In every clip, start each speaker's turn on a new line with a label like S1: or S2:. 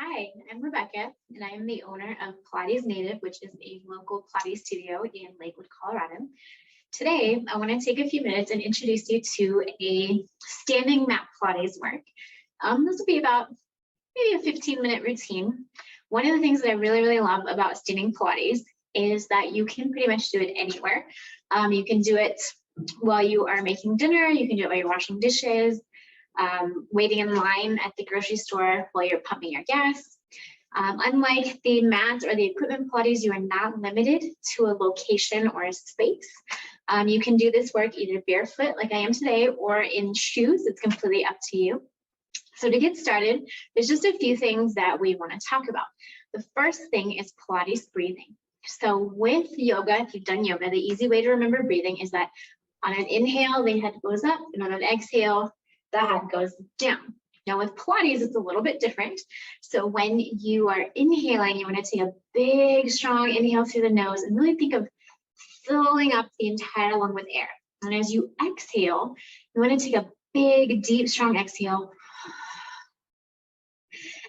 S1: Hi, I'm Rebecca, and I am the owner of Pilates Native, which is a local Pilates studio in Lakewood, Colorado. Today, I want to take a few minutes and introduce you to a standing mat Pilates work. This will be about maybe a 15-minute routine. One of the things that I really love about standing Pilates is that you can pretty much do it anywhere. You can do it while you are making dinner, you can do it while you're washing dishes, waiting in line at the grocery store while you're pumping your gas. Unlike the mat or the equipment Pilates, you are not limited to a location or a space. You can do this work either barefoot like I am today or in shoes. It's completely up to you. So to get started, there's just a few things that we want to talk about. The first thing is Pilates breathing. So with yoga, if you've done yoga, the easy way to remember breathing is that on an inhale, the head goes up, and on an exhale, the head goes down. Now with Pilates, it's a little bit different. So when you are inhaling, you want to take a big, strong inhale through the nose and really think of filling up the entire lung with air. And as you exhale, you want to take a big, deep, strong exhale.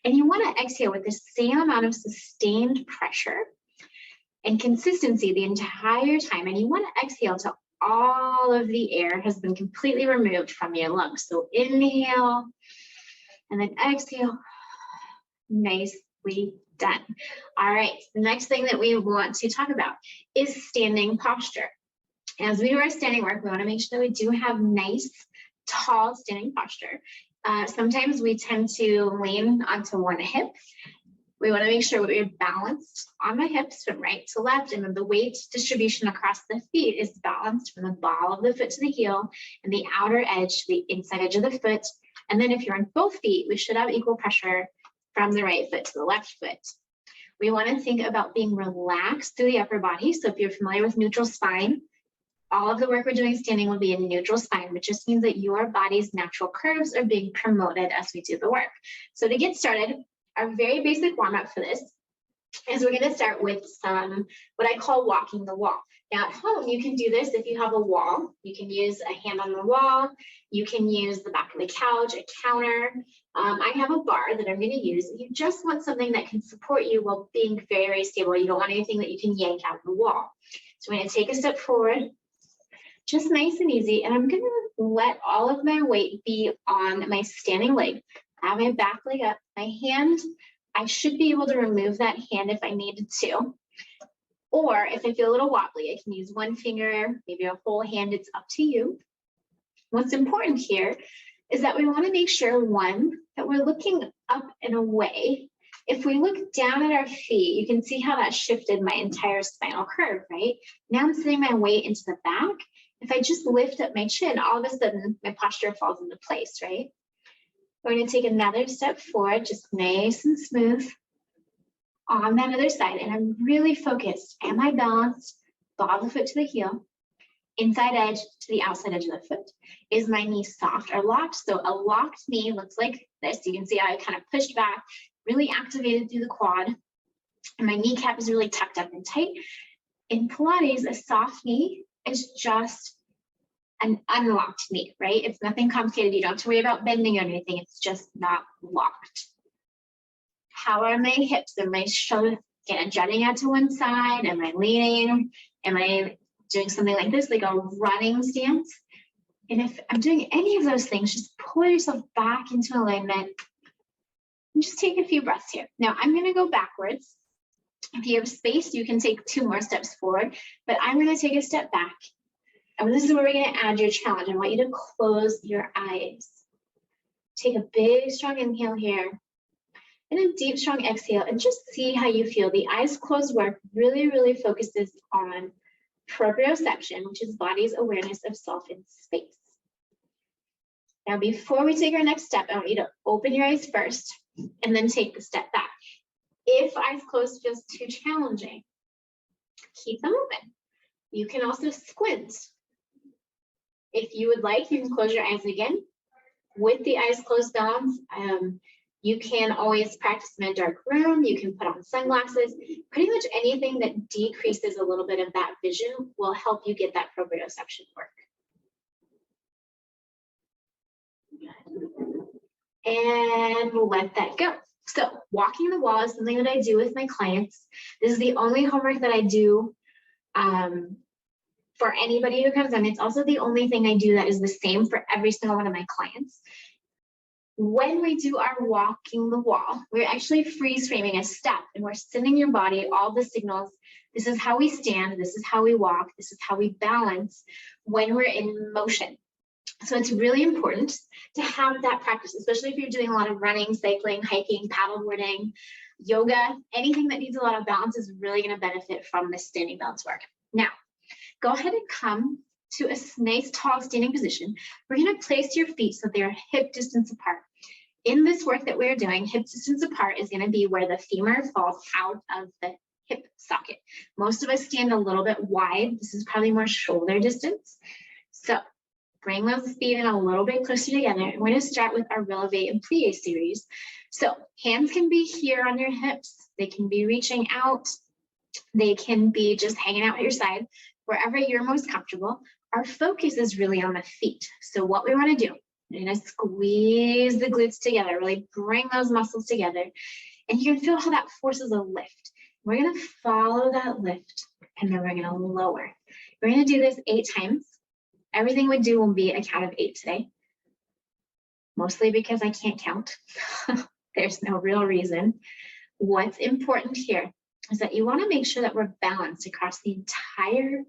S1: And you want to exhale with the same amount of sustained pressure and consistency the entire time. And you want to exhale till all of the air has been completely removed from your lungs. So inhale and then exhale. Nicely done. All right, the next thing that we want to talk about is standing posture. As we do our standing work, we want to make sure that we do have nice, tall standing posture. Sometimes we tend to lean onto one hip. We want to make sure we're balanced on the hips from right to left, and then the weight distribution across the feet is balanced from the ball of the foot to the heel and the outer edge to the inside edge of the foot. And then if you're on both feet, we should have equal pressure from the right foot to the left foot. We want to think about being relaxed through the upper body. So if you're familiar with neutral spine, all of the work we're doing standing will be in neutral spine, which just means that your body's natural curves are being promoted as we do the work. So to get started, our very basic warm-up for this is we're going to start with some what I call walking the wall. Now at home, you can do this if you have a wall. You can use a hand on the wall. You can use the back of the couch, a counter. I have a bar that I'm going to use. You just want something that can support you while being very stable. You don't want anything that you can yank out the wall. So I'm going to take a step forward, just nice and easy. And I'm going to let all of my weight be on my standing leg. I have my back leg up, my hand, I should be able to remove that hand if I needed to. Or if I feel a little wobbly, I can use one finger, maybe a whole hand, it's up to you. What's important here is that we want to make sure, one, that we're looking up and away. If we look down at our feet, you can see how that shifted my entire spinal curve, right? Now I'm sitting my weight into the back. If I just lift up my chin, all of a sudden my posture falls into place, right? We're going to take another step forward, just nice and smooth on that other side. And I'm really focused. Am I balanced? Ball of the foot to the heel, inside edge to the outside edge of the foot. Is my knee soft or locked? So a locked knee looks like this. You can see how I kind of pushed back, really activated through the quad. And my kneecap is really tucked up and tight. In Pilates, a soft knee is just an unlocked knee, right? It's nothing complicated. You don't have to worry about bending or anything. It's just not locked. How are my hips? Am I jutting out to one side? Am I leaning? Am I doing something like this, like a running stance? And if I'm doing any of those things, just pull yourself back into alignment and just take a few breaths here. Now I'm going to go backwards. If you have space, you can take 2 more steps forward, but I'm going to take a step back. And this is where we're going to add your challenge. I want you to close your eyes. Take a big, strong inhale here and a deep, strong exhale, and just see how you feel. The eyes closed work really focuses on proprioception, which is body's awareness of self in space. Now, before we take our next step, I want you to open your eyes first and then take the step back. If eyes closed feels too challenging, keep them open. You can also squint. If you would like, you can close your eyes again. With the eyes closed balance, you can always practice in a dark room. You can put on sunglasses. Pretty much anything that decreases a little bit of that vision will help you get that proprioception work. And let that go. So walking the wall is something that I do with my clients. This is the only homework that I do for anybody who comes in. It's also the only thing I do that is the same for every single one of my clients. When we do our walking the wall, we're actually freeze framing a step and we're sending your body all the signals. This is how we stand. This is how we walk. This is how we balance when we're in motion. So it's really important to have that practice, especially if you're doing a lot of running, cycling, hiking, paddleboarding, yoga. Anything that needs a lot of balance is really going to benefit from this standing balance work. Now, go ahead and come to a nice tall standing position. We're going to place your feet so they're hip distance apart. In this work that we're doing, hip distance apart is going to be where the femur falls out of the hip socket. Most of us stand a little bit wide. This is probably more shoulder distance. So bring those feet in a little bit closer together. And we're going to start with our releve and plie series. So hands can be here on your hips. They can be reaching out. They can be just hanging out at your side, wherever you're most comfortable. Our focus is really on the feet. So what we want to do, we're going to squeeze the glutes together, really bring those muscles together. And you can feel how that forces a lift. We're going to follow that lift, and then we're going to lower. We're going to do this 8 times. Everything we do will be a count of 8 today, mostly because I can't count. There's no real reason. What's important here is that you want to make sure that we're balanced across the entire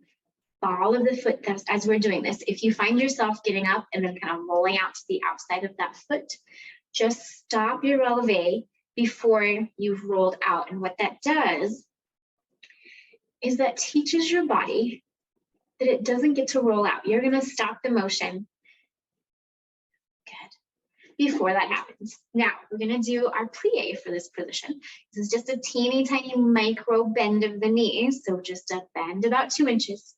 S1: ball of the foot as we're doing this. If you find yourself getting up and then kind of rolling out to the outside of that foot, just stop your releve before you've rolled out. And what that does is that teaches your body that it doesn't get to roll out. You're going to stop the motion. Good. Before that happens. Now, we're going to do our plie for this position. This is just a teeny tiny micro bend of the knees. So just a bend about 2 inches.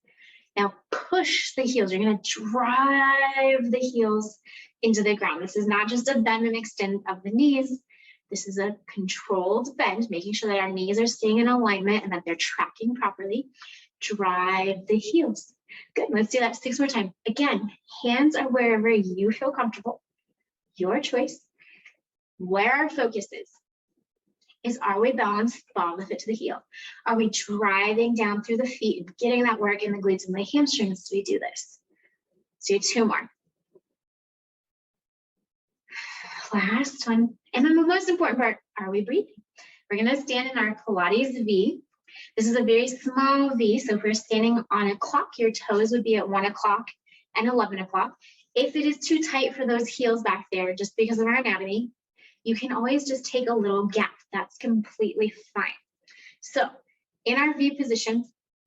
S1: Now push the heels. You're going to drive the heels into the ground. This is not just a bend and extend of the knees. This is a controlled bend, making sure that our knees are staying in alignment and that they're tracking properly. Drive the heels. Good. Let's do that 6 more times. Again, hands are wherever you feel comfortable. Your choice. Where our focus is are we balanced, ball of the foot to the heel? Are we driving down through the feet and getting that work in the glutes and the hamstrings as we do this? Let's do 2 more. Last one. And then the most important part, are we breathing? We're going to stand in our Pilates V. This is a very small V. So if we're standing on a clock, your toes would be at 1 o'clock and 11 o'clock. If it is too tight for those heels back there, just because of our anatomy, you can always just take a little gap. That's completely fine. So in our V position,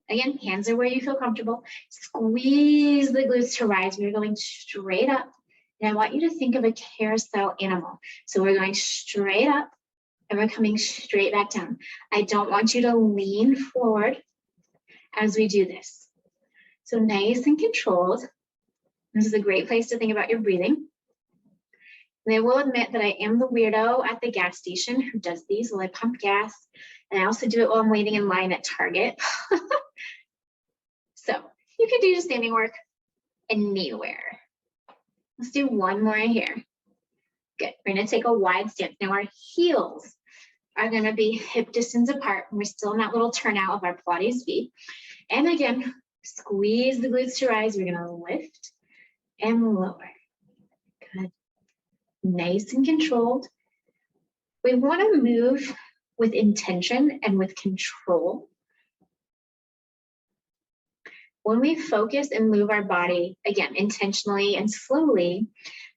S1: again, hands are where you feel comfortable. Squeeze the glutes to rise. We're going straight up. And I want you to think of a carousel animal. So we're going straight up and we're coming straight back down. I don't want you to lean forward as we do this. So nice and controlled. This is a great place to think about your breathing. And I will admit that I am the weirdo at the gas station who does these while I pump gas. And I also do it while I'm waiting in line at Target. So you can do your standing work anywhere. Let's do 1 more here. Good. We're going to take a wide stance. Now our heels are going to be hip distance apart. We're still in that little turnout of our Pilates V. And again, squeeze the glutes to rise. We're going to lift and lower. Good. Nice and controlled. We want to move with intention and with control. When we focus and move our body, again, intentionally and slowly,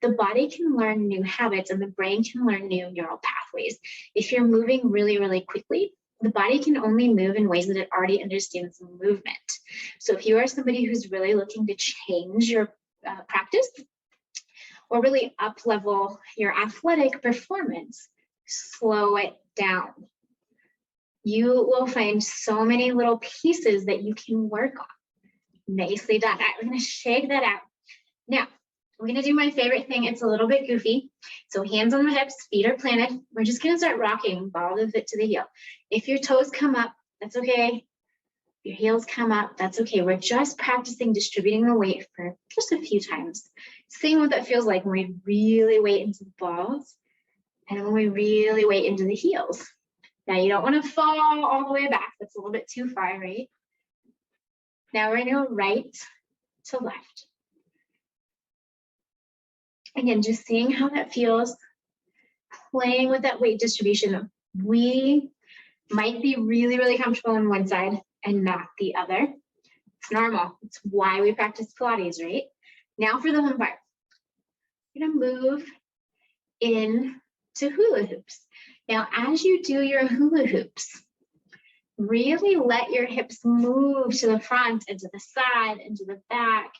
S1: the body can learn new habits and the brain can learn new neural pathways. If you're moving really, really quickly, the body can only move in ways that it already understands movement. So if you are somebody who's really looking to change your practice or really up-level your athletic performance, slow it down. You will find so many little pieces that you can work on. Nicely done. All right, we're going to shake that out. Now, we're going to do my favorite thing. It's a little bit goofy. So hands on the hips, feet are planted. We're just going to start rocking, ball of the foot to the heel. If your toes come up, that's okay. If your heels come up, that's okay. We're just practicing distributing the weight for just a few times. Seeing what that feels like when we really weight into the balls And when we really weight into the heels. Now you don't want to fall all the way back. That's a little bit too far, right? Now we're going to go right to left. Again, just seeing how that feels, playing with that weight distribution. We might be really, really comfortable on one side and not the other. It's normal. It's why we practice Pilates, right? Now for the home part. We're going to move into hula hoops. Now, as you do your hula hoops, really let your hips move to the front and to the side and to the back.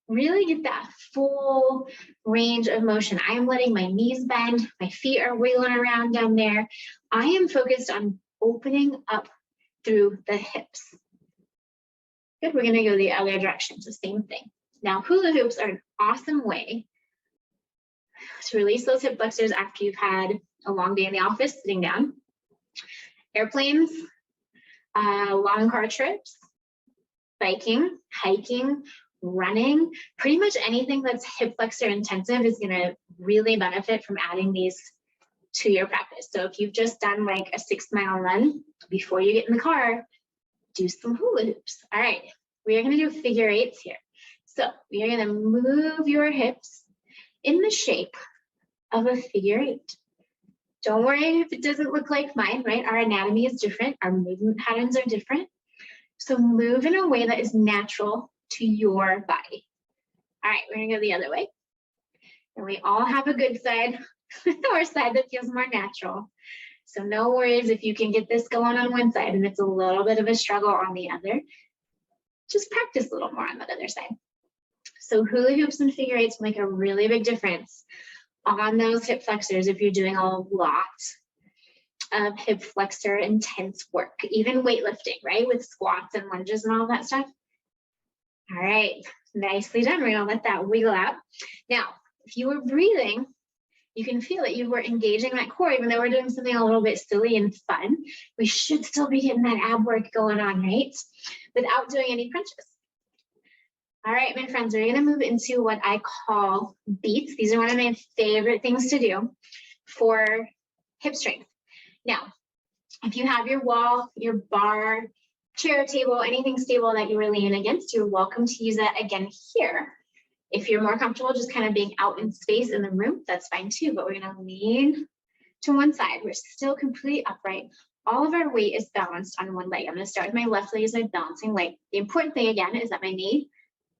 S1: Really get that full range of motion. I am letting my knees bend. My feet are wiggling around down there. I am focused on opening up through the hips. Good, we're gonna go the other direction, so same thing. Now, hula hoops are an awesome way to release those hip flexors after you've had a long day in the office sitting down. Airplanes, long car trips, biking, hiking, running, pretty much anything that's hip flexor intensive is gonna really benefit from adding these to your practice. So if you've just done like a 6-mile run, before you get in the car, do some hula hoops. All right, we are gonna do figure eights here. So we are gonna move your hips in the shape of a figure eight. Don't worry if it doesn't look like mine, right? Our anatomy is different, our movement patterns are different. So move in a way that is natural to your body. All right, we're gonna go the other way. And we all have a good side or side that feels more natural. So no worries if you can get this going on one side and it's a little bit of a struggle on the other. Just practice a little more on that other side. So hula hoops and figure eights make a really big difference on those hip flexors if you're doing a lot of hip flexor intense work, even weightlifting, right? With squats and lunges and all that stuff. All right, nicely done. We're gonna let that wiggle out. Now, if you were breathing, you can feel it. You were engaging that core, even though we're doing something a little bit silly and fun. We should still be getting that ab work going on, right? Without doing any crunches. All right, my friends, we're gonna move into what I call beats. These are one of my favorite things to do for hip strength. Now, if you have your wall, your bar, chair, table, anything stable that you were leaning against, you're welcome to use that again here. If you're more comfortable just kind of being out in space in the room, that's fine too, but we're gonna lean to one side. We're still completely upright. All of our weight is balanced on one leg. I'm gonna start with my left leg as my balancing leg. The important thing again is that my knee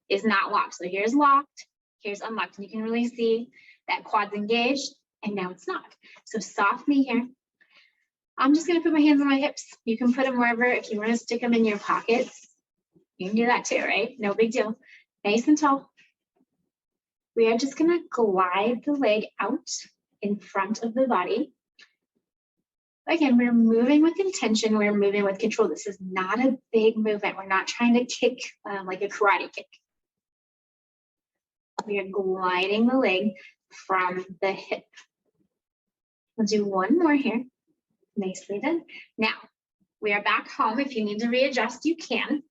S1: is not locked. So here's locked, here's unlocked, and you can really see that quad's engaged, and now it's not. So soft knee here. I'm just gonna put my hands on my hips. You can put them wherever. If you wanna stick them in your pockets, you can do that too, right? No big deal. Nice and tall. We are just gonna glide the leg out in front of the body. Again, we're moving with intention, we're moving with control. This is not a big movement. We're not trying to kick like a karate kick. We are gliding the leg from the hip. We'll do one more here. Nicely done. Now, we are back home. If you need to readjust, you can.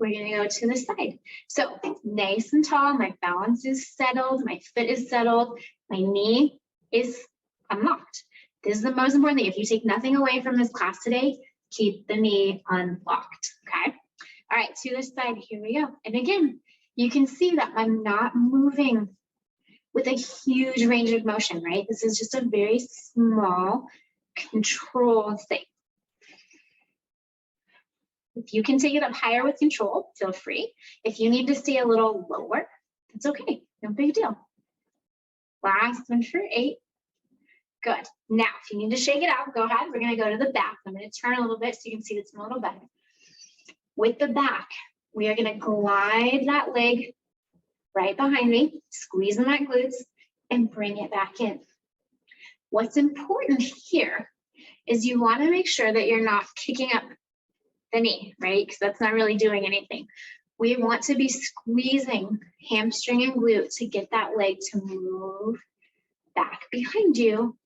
S1: We're gonna go to the side. So nice and tall, my balance is settled, my foot is settled, my knee is unlocked. This is the most important thing. If you take nothing away from this class today, keep the knee unlocked, okay? All right, to this side, here we go. And again, you can see that I'm not moving with a huge range of motion, right? This is just a very small, controlled thing. If you can take it up higher with control, feel free. If you need to stay a little lower, it's okay, no big deal. Last one for 8. Good. Now, if you need to shake it out, go ahead. We're gonna go to the back. I'm gonna turn a little bit so you can see this a little better. With the back, we are gonna glide that leg right behind me, squeeze in my glutes, and bring it back in. What's important here is you wanna make sure that you're not kicking up the knee, right? Because that's not really doing anything. We want to be squeezing hamstring and glute to get that leg to move back behind you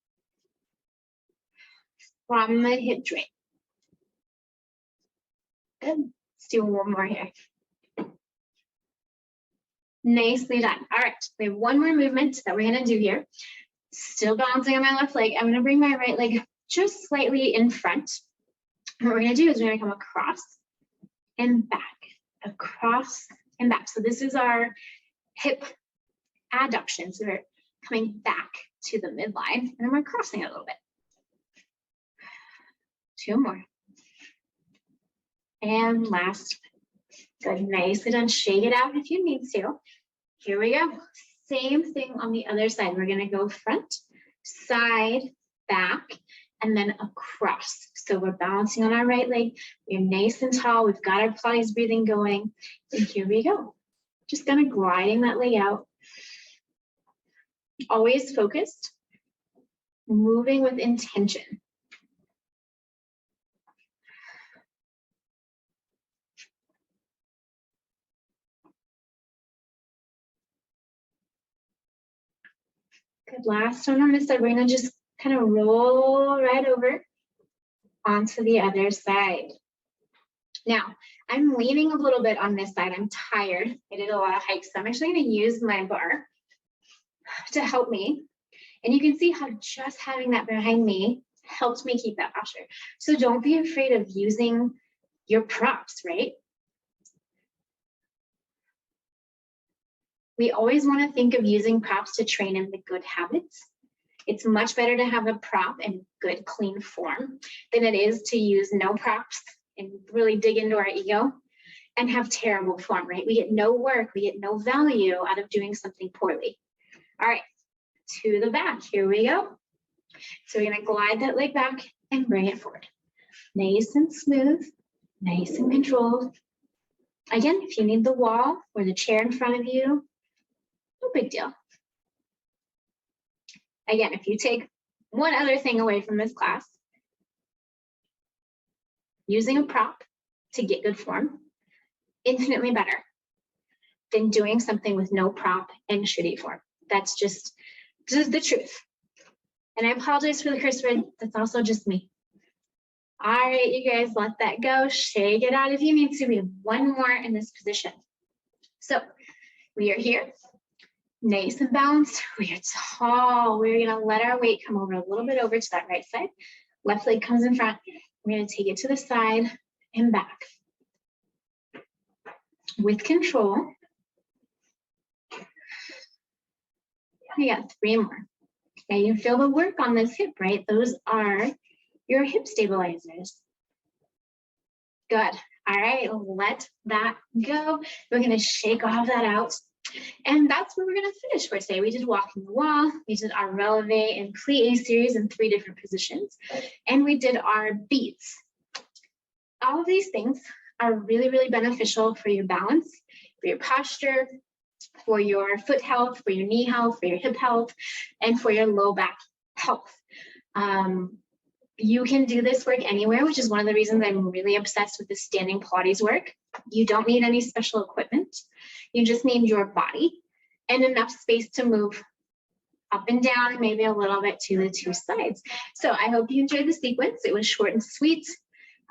S1: from the hip joint. Good. Let's do one more here. Nicely done. All right, we have one more movement that we're gonna do here. Still balancing on my left leg. I'm gonna bring my right leg just slightly in front. And what we're gonna do is we're gonna come across and back, across and back. So this is our hip adduction. So we're coming back to the midline and then we're crossing a little bit. 2 more. And last. Good, nicely done. Shake it out if you need to. Here we go. Same thing on the other side. We're gonna go front, side, back, and then across. So we're balancing on our right leg. We're nice and tall. We've got our Pilates breathing going. And here we go. Just kind of gliding that leg out. Always focused, moving with intention. Good, last one on this side. We're gonna just kind of roll right over onto the other side. Now, I'm leaning a little bit on this side. I'm tired. I did a lot of hikes, so I'm actually gonna use my bar to help me. And you can see how just having that behind me helps me keep that posture. So don't be afraid of using your props, right? We always want to think of using props to train in the good habits. It's much better to have a prop in good, clean form than it is to use no props and really dig into our ego and have terrible form, right? We get no work, we get no value out of doing something poorly. All right, to the back, here we go. So we're gonna glide that leg back and bring it forward. Nice and smooth, nice and controlled. Again, if you need the wall or the chair in front of you, no big deal. Again, if you take one other thing away from this class, using a prop to get good form, infinitely better than doing something with no prop and shitty form. That's just the truth. And I apologize for the curse word. That's also just me. All right, you guys, let that go. Shake it out if you need to. We have one more in this position. So we are here. Nice and balanced. We are tall. We're gonna let our weight come over a little bit over to that right side. Left leg comes in front. We're gonna take it to the side and back. With control. We got 3 more. Now you feel the work on this hip, right? Those are your hip stabilizers. Good. All right, let that go. We're gonna shake all of that out. And that's where we're gonna finish for today. We did walking the wall, we did our releve and plie series in 3 different positions, and we did our beats. All of these things are really, really beneficial for your balance, for your posture, for your foot health, for your knee health, for your hip health, and for your low back health. You can do this work anywhere, which is one of the reasons I'm really obsessed with the Standing Pilates work. You don't need any special equipment. You just need your body and enough space to move up and down, and maybe a little bit to the 2 sides. So I hope you enjoyed the sequence. It was short and sweet.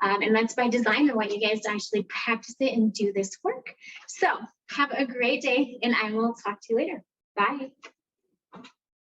S1: And that's by design. I want you guys to actually practice it and do this work. So have a great day, and I will talk to you later. Bye.